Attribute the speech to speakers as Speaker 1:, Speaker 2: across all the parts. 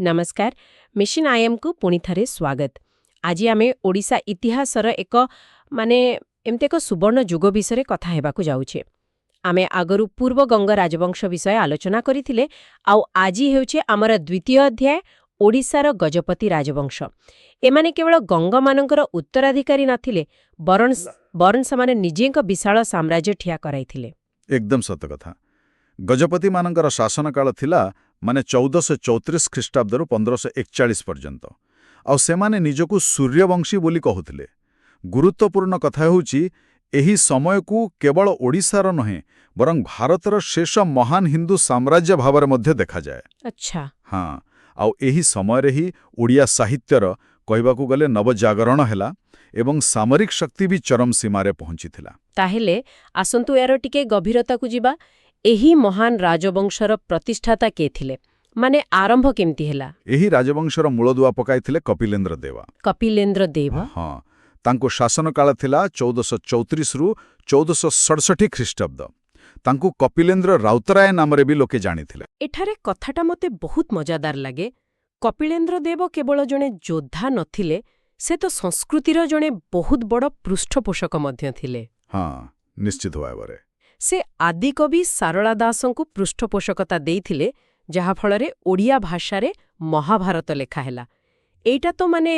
Speaker 1: नमस्कार mission IM को पुणी थरे स्वागत। आज आम ओडिशा इतिहासर एक माने एमती एक सुवर्ण जुग विषय कथा हेबाकु जाउछे। आमे आगरु पूर्व गंग राजवंश विषय आलोचना करिथिले आउ आजी हेउछे आमर द्वितीय अध्याय ओडिशार गजपति राजवंश। एमाने केवल गंग मानकर उत्तराधिकारी नथिले बरन समाने निजेक विशाल साम्राज्य ठिया कराइथिले।
Speaker 2: एकदम सत कथा। गजपति मानकर शासन काल थिला माने 1434 ख्रीष्टाब्दरु 1541 पर्यंत। आउ सेमाने निजकु सूर्यवंशी बोली कहुथिले। गुरुत्वपूर्ण कथा होउची एही समयकु केवल ओडिशार नहे बरं भारतर शेष महान हिंदू साम्राज्य भावर मध्य देखा जाए।
Speaker 1: अच्छा
Speaker 2: हाँ, आउ एही समय रे ही ओडिया साहित्यर कहबाकू गले नवजागरण हेला एवं सामरिक शक्ति भी चरम सीमारे पहुंचीथिला।
Speaker 1: ताहेले आसंतु यार टिके गभीरता को जिबा। एही महान राजवंशर प्रतिष्ठाता के थिले माने आरंभ केमती हेला?
Speaker 2: एही राजवंशर मूलदुआ पकाइथिले कपिलेन्द्र देवा।
Speaker 1: कपिलेन्द्र देव
Speaker 2: हाँ, तांको शासन काल थिला 1434 रु 1467 ख्रीष्टाब्द। तांको कपिलेन्द्र राउतराय नामरे भी लोके जानिथिले।
Speaker 1: एठारे कथाटा मते बहुत मजादार लागे। कपिलेन्द्र देव केवल जणे योद्धा नथिले, से तो संस्कृतिर जणे बहुत बड़ पृष्ठपोषक मध्य थिले।
Speaker 2: हाँ, निश्चित भाବରେ
Speaker 1: से आदिकवि सारला दासंकु पृष्ठपोषकता देइथिले, जहा फलरे ओडिया भाषारे महाभारत लेखा हेला। एइटा तो माने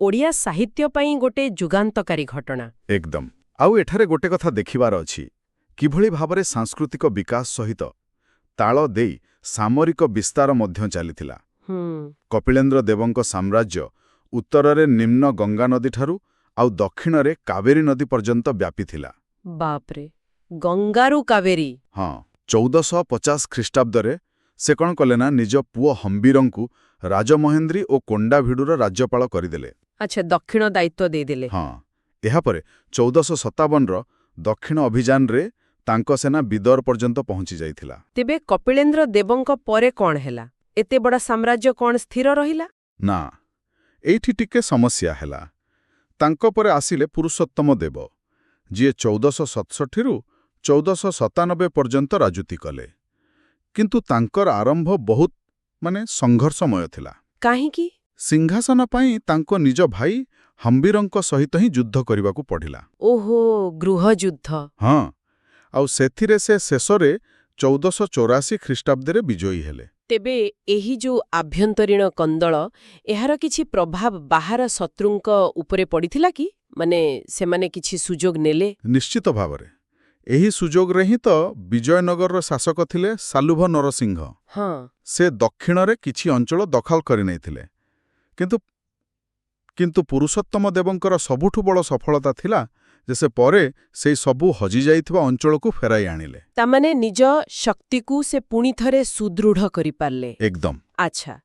Speaker 1: ओडिया साहित्य पई गोटे जुगान्तकारी घटना।
Speaker 2: एकदम। आउ एठारे गोटे कथा देखिबार अछि, किभଳି भाବରେ सांस्कृतिक विकास सहित ताଳ देई सामरिक विस्तार मध्य चलिथिला। कपिलेन्द्र देवଙ୍କ साम्राज्य उत्तରରେ निम्न गंगा नदी ठारू आउ दक्षिणରେ कावेरी नदी पर्यंत व्यापीथिला।
Speaker 1: बापरे, गंगारू कावेरी।
Speaker 2: हाँ, 1450 ख्रीष्टाब्दरे से कण कले ना निज पुओ हम्बीरंकु राजमहेन्द्री ओ कोंडाभिडुर राज्यपाल करिदेले।
Speaker 1: अच्छा, दक्षिण दायित्व देदेले।
Speaker 2: हाँ, एहापरे 1457 रो दक्षिण अभियान रे तांको सेना बिदर पर्यंत पहुंची जाइथिला।
Speaker 1: तेबे कपिलेन्द्र देवଙ୍କ परे कोन हेला? एते बड़ा साम्राज्य कोन स्थिर रहिला?
Speaker 2: ना, एठी टिके समस्या हेला। तांको परे आसिले पुरुषोत्तम देव, जिए 1467 रु 1497 पर्यंत राजुति कले। किंतु तांकर आरंभ बहुत माने संघर्षमय थिला।
Speaker 1: काहेकि?
Speaker 2: सिंहासन पाई तांको निज भाई हम्बीरंक सहित ही युद्ध करबाकू पड़िला।
Speaker 1: ओहो, गृह युद्ध।
Speaker 2: हाँ, आउ सेथिरे से शेषरे 1484 ख्रीष्टाब्दरे विजयी हेले।
Speaker 1: तेबे एही जो आभ्यंतरीण कंदल, एहार किछि प्रभाव बाहर शत्रुंक उपरे पड़िथिला कि? माने सेमाने किछि सुजोग नेले?
Speaker 2: निश्चित भावरे एही सुजोग रे ही तो विजयनगर शासक थिले सालुभ नरसिंह।
Speaker 1: हाँ,
Speaker 2: से दक्षिणरे किछि अंचल दखल करि नैथिले। किंतु पुरुषोत्तम देवंकर सबुठु बड़ सफलता थिला जे से परे से सबु हजि जाइथिबा अंचल को फेराई आनिले।
Speaker 1: तामाने निज शक्ति को से पुणी थरे सुदृढ़ करि पारले।
Speaker 2: एकदम।
Speaker 1: अच्छा,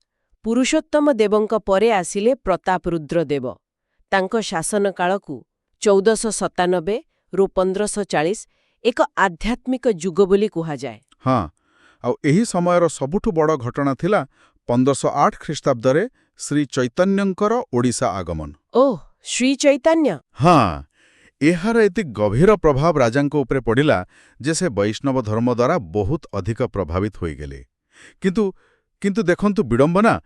Speaker 1: पुरुषोत्तम देवंक परे आसिले प्रतापरुद्र देव। तांको शासन कालकु 1497 रु 1540 एक आध्यात्मिक जुग बोली कुहा जाए।
Speaker 2: हाँ, आउ एही समयर सबुठु बड़ घटना थिला 1508 ख्रीष्टाब्दरे श्री चैतन्यंकर ओडिशा आगमन।
Speaker 1: ओह, श्री चैतन्य।
Speaker 2: हाँ, एहार एति गभीर प्रभाव राजांको उपरे पड़िला जे से वैष्णव धर्म द्वारा बहुत अधिक प्रभावित होई गेले। किंतु देखंतु विडंबना,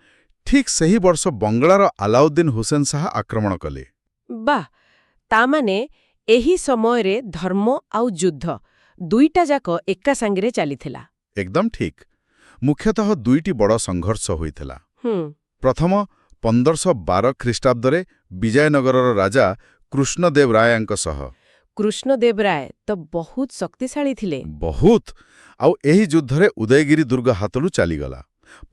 Speaker 2: ठीक सही वर्ष बंगलार अलाउद्दीन हुसैन शाह आक्रमण कले।
Speaker 1: वाह, तामाने एही समयरे धर्म आउ युद्ध दुईटा जाक एका सांगरे चलिथिला।
Speaker 2: एकदम ठीक। मुख्यतः दुईटी बड़ संघर्ष होइथिला। प्रथम 1512 ख्रीष्टाब्दरे विजयनगरर राजा कृष्णदेव रायांक सह।
Speaker 1: कृष्णदेव राय तो बहुत शक्तिशाली थिले। बहुत।
Speaker 2: आउ एही युद्धरे उदयगिरी दुर्ग हातलु चलीगला।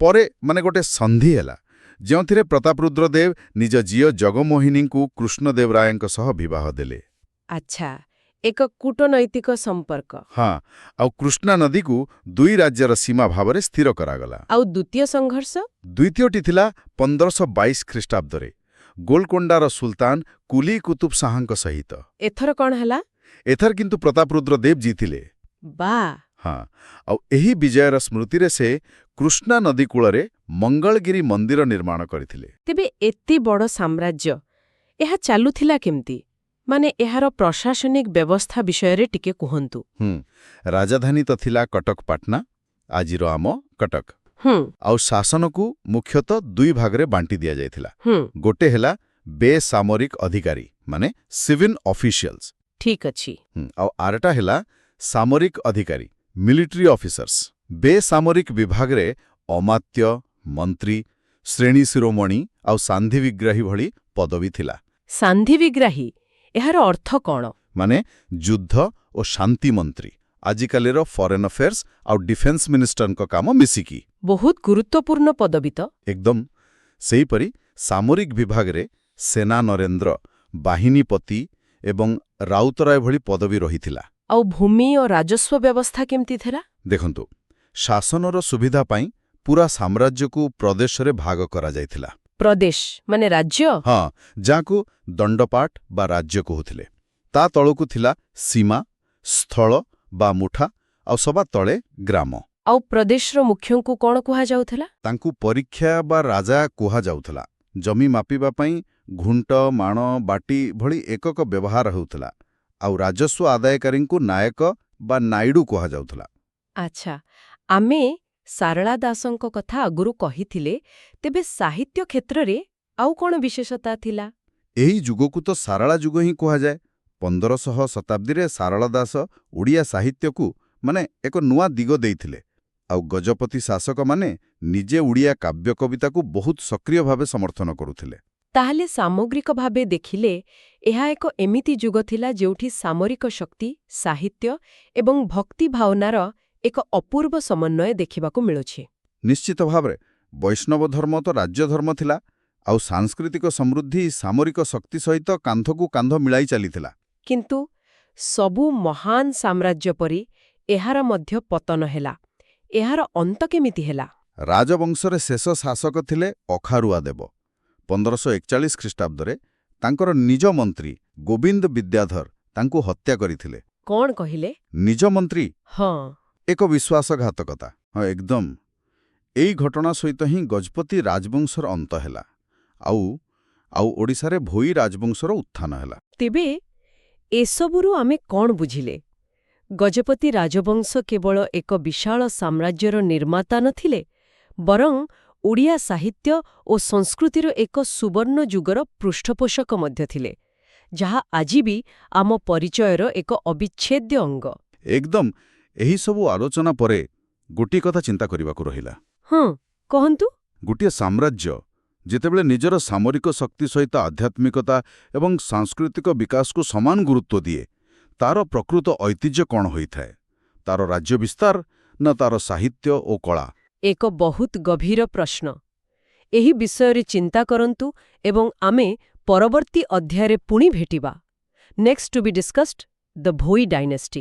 Speaker 2: परे माने गोटे संधि हेला जोंथिरे प्रतापरुद्र देव निज जियो जगमोहिनी को कृष्णदेव रायांक सह विवाह देले।
Speaker 1: अच्छा, एक कूटनैतिक संपर्क।
Speaker 2: हाँ, आउ कृष्णा नदी को दुई राज्यर सीमा भावरे स्थिर करागला।
Speaker 1: आउ द्वितीय संघर्ष?
Speaker 2: द्वितीयटी थिला 1522 ख्रीष्टाब्दरे गोलकोंडार सुल्तान कुली कुतुब शाहଙ୍କ सहित।
Speaker 1: एथर कौन हला?
Speaker 2: एथर किंतु प्रतापरुद्र देव जीतिले।
Speaker 1: बा।
Speaker 2: हाँ, आउ एही विजयर स्मृतिरे से कृष्णा नदी कूଳରେ मंगलगिरी मंदिर निर्माण करथिले।
Speaker 1: तेबे एति बड़ साम्राज्य एहा चालुथिला केमती? माने एहार प्रशासनिक व्यवस्था विषय टिके कुहंतु।
Speaker 2: राजधानी तो थिला कटक पाटना, आजिर आम कटक।
Speaker 1: ହୁଁ
Speaker 2: ଆଉ ଶାସନକୁ ମୁଖ୍ୟତଃ ଦୁଇ ଭାଗରେ ବାଣ୍ଟି ଦିଆଯାଇଥିଲା।
Speaker 1: ହୁଁ
Speaker 2: ଗୋଟେ ହେଲା ବେସାମରିକ ଅଧିକାରୀ ମାନେ ସିଭିଲ୍ ଅଫିସିଆଲ୍ସ,
Speaker 1: ଠିକ୍ ଅଛି।
Speaker 2: ଆଉ ଆରଟା ହେଲା ସାମରିକ ଅଧିକାରୀ ମିଲିଟାରୀ ଅଫିସର୍ସ। ବେସାମରିକ ବିଭାଗରେ ଅମାତ୍ୟ, ମନ୍ତ୍ରୀ, ଶ୍ରେଣୀ ଶିରୋମଣି ଆଉ ସାନ୍ଧି ବିଗ୍ରାହୀ ଭଳି ପଦବୀ ଥିଲା।
Speaker 1: ସାନ୍ଧି ବିଗ୍ରାହୀ, ଏହାର ଅର୍ଥ କ'ଣ?
Speaker 2: ମାନେ ଯୁଦ୍ଧ ଓ ଶାନ୍ତି ମନ୍ତ୍ରୀ, ଆଜିକାଲିର ଫରେନ୍ ଆଫେୟାର୍ସ ଆଉ ଡିଫେନ୍ସ ମିନିଷ୍ଟରଙ୍କ କାମ ମିଶିକି।
Speaker 1: ବହୁତ ଗୁରୁତ୍ୱପୂର୍ଣ୍ଣ ପଦବୀ ତ।
Speaker 2: ଏକଦମ। ସେହିପରି ସାମରିକ ବିଭାଗରେ ସେନା ନରେନ୍ଦ୍ର, ବାହିନୀପତି ଏବଂ ରାଉତରାୟ ଭଳି ପଦବୀ ରହିଥିଲା।
Speaker 1: ଆଉ ଭୂମି ଓ ରାଜସ୍ୱ ବ୍ୟବସ୍ଥା କେମିତି ଥିଲା?
Speaker 2: ଦେଖନ୍ତୁ, ଶାସନର ସୁବିଧା ପାଇଁ ପୁରା ସାମ୍ରାଜ୍ୟକୁ ପ୍ରଦେଶରେ ଭାଗ କରାଯାଇଥିଲା।
Speaker 1: ପ୍ରଦେଶ ମାନେ ରାଜ୍ୟ?
Speaker 2: ହଁ, ଯାହାକୁ ଦଣ୍ଡପାଟ ବା ରାଜ୍ୟ କହୁଥିଲେ। ତା ତଳକୁ ଥିଲା ସୀମା, ସ୍ଥଳ ବା ମୁଠା, ଆଉ ସବା ତଳେ ଗ୍ରାମ।
Speaker 1: ଆଉ ପ୍ରଦେଶର ମୁଖ୍ୟଙ୍କୁ କ'ଣ କୁହାଯାଉଥିଲା?
Speaker 2: ତାଙ୍କୁ ପରୀକ୍ଷା ବା ରାଜା କୁହାଯାଉଥିଲା। ଜମି ମାପିବା ପାଇଁ ଘୁଣ୍ଟ, ମାଣ, ବାଟି ଭଳି ଏକକ ବ୍ୟବହାର ହେଉଥିଲା। ଆଉ ରାଜସ୍ୱ ଆଦାୟକାରୀଙ୍କୁ ନାୟକ ବା ନାଇଡୁ କୁହାଯାଉଥିଲା।
Speaker 1: ଆଚ୍ଛା, ଆମେ ସାରଳା ଦାସଙ୍କ କଥା ଆଗରୁ କହିଥିଲେ, ତେବେ ସାହିତ୍ୟ କ୍ଷେତ୍ରରେ ଆଉ କ'ଣ ବିଶେଷତା ଥିଲା?
Speaker 2: ଏହି ଯୁଗକୁ ତ ସାରଳା ଯୁଗ ହିଁ କୁହାଯାଏ। 1500 ଶତାବ୍ଦୀରେ ସାରଳା ଦାସ ଓଡ଼ିଆ ସାହିତ୍ୟକୁ ଏକ ନୂଆ ଦିଗ ଦେଇଥିଲେ। ଆଉ ଗଜପତି ଶାସକମାନେ ନିଜେ ଓଡ଼ିଆ କାବ୍ୟ କବିତାକୁ ବହୁତ ସକ୍ରିୟ ଭାବେ ସମର୍ଥନ କରୁଥିଲେ।
Speaker 1: ତାହେଲେ ସାମଗ୍ରିକ ଭାବେ ଦେଖିଲେ ଏହା ଏକ ଏମିତି ଯୁଗ ଥିଲା ଯେଉଁଠି ସାମରିକ ଶକ୍ତି, ସାହିତ୍ୟ ଏବଂ ଭକ୍ତି ଭାବନାର ଏକ ଅପୂର୍ବ ସମନ୍ୱୟ ଦେଖିବାକୁ ମିଳୁଛି।
Speaker 2: ନିଶ୍ଚିତ ଭାବରେ ବୈଷ୍ଣବ ଧର୍ମ ତ ରାଜ୍ୟ ଧର୍ମ ଥିଲା, ଆଉ ସାଂସ୍କୃତିକ ସମୃଦ୍ଧି ସାମରିକ ଶକ୍ତି ସହିତ କାନ୍ଧକୁ କାନ୍ଧ ମିଳାଇ ଚାଲିଥିଲା।
Speaker 1: କିନ୍ତୁ ସବୁ ମହାନ ସାମ୍ରାଜ୍ୟ ପରି ଏହାର ମଧ୍ୟ ପତନ ହେଲା। ଏହାର ଅନ୍ତ କେମିତି ହେଲା?
Speaker 2: ରାଜବଂଶରେ ଶେଷ ଶାସକ ଥିଲେ ଅଖାରୁଆ ଦେବ। 1541 ଖ୍ରୀଷ୍ଟାବ୍ଦରେ ତାଙ୍କର ନିଜ ମନ୍ତ୍ରୀ ଗୋବିନ୍ଦ ବିଦ୍ୟାଧର ତାଙ୍କୁ ହତ୍ୟା କରିଥିଲେ।
Speaker 1: କ'ଣ କହିଲେ?
Speaker 2: ନିଜ ମନ୍ତ୍ରୀ?
Speaker 1: ହଁ,
Speaker 2: ଏକ ବିଶ୍ୱାସଘାତକତା। ହଁ, ଏକଦମ। ଏଇ ଘଟଣା ସହିତ ହିଁ ଗଜପତି ରାଜବଂଶର ଅନ୍ତ ହେଲା। ଆଉ ଓଡ଼ିଶାରେ ଭୋଇ ରାଜବଂଶର ଉତ୍ଥାନ ହେଲା।
Speaker 1: ତେବେ ଏସବୁରୁ ଆମେ କ'ଣ ବୁଝିଲେ? ଗଜପତି ରାଜବଂଶ କେବଳ ଏକ ବିଶାଳ ସାମ୍ରାଜ୍ୟର ନିର୍ମାତା ନଥିଲେ, ବରଂ ଓଡ଼ିଆ ସାହିତ୍ୟ ଓ ସଂସ୍କୃତିର ଏକ ସୁବର୍ଣ୍ଣ ଯୁଗର ପୃଷ୍ଠପୋଷକ ମଧ୍ୟ ଥିଲେ, ଯାହା ଆଜି ବି ଆମ ପରିଚୟର ଏକ ଅବିଚ୍ଛେଦ୍ୟ ଅଙ୍ଗ।
Speaker 2: ଏକଦମ। ଏହିସବୁ ଆଲୋଚନା ପରେ ଗୋଟିଏ କଥା ଚିନ୍ତା କରିବାକୁ ରହିଲା।
Speaker 1: ହଁ, କହନ୍ତୁ।
Speaker 2: ଗୋଟିଏ ସାମ୍ରାଜ୍ୟ ଯେତେବେଳେ ନିଜର ସାମରିକ ଶକ୍ତି ସହିତ ଆଧ୍ୟାତ୍ମିକତା ଏବଂ ସାଂସ୍କୃତିକ ବିକାଶକୁ ସମାନ ଗୁରୁତ୍ୱ ଦିଏ, ତାର ପ୍ରକୃତ ଐତିହ୍ୟ କ'ଣ ହୋଇଥାଏ? ତାର ରାଜ୍ୟ ବିସ୍ତାର ନା ତାର ସାହିତ୍ୟ ଓ କଳା?
Speaker 1: ଏକ ବହୁତ ଗଭୀର ପ୍ରଶ୍ନ। ଏହି ବିଷୟରେ ଚିନ୍ତା କରନ୍ତୁ ଏବଂ ଆମେ ପରବର୍ତ୍ତୀ ଅଧ୍ୟାୟରେ ପୁଣି ଭେଟିବା। ନେକ୍ସଟ୍ ଟୁ ବି ଡିସ୍କସ୍ଡ ଦ ଭୋଇ ଡାଇନେଷ୍ଟି।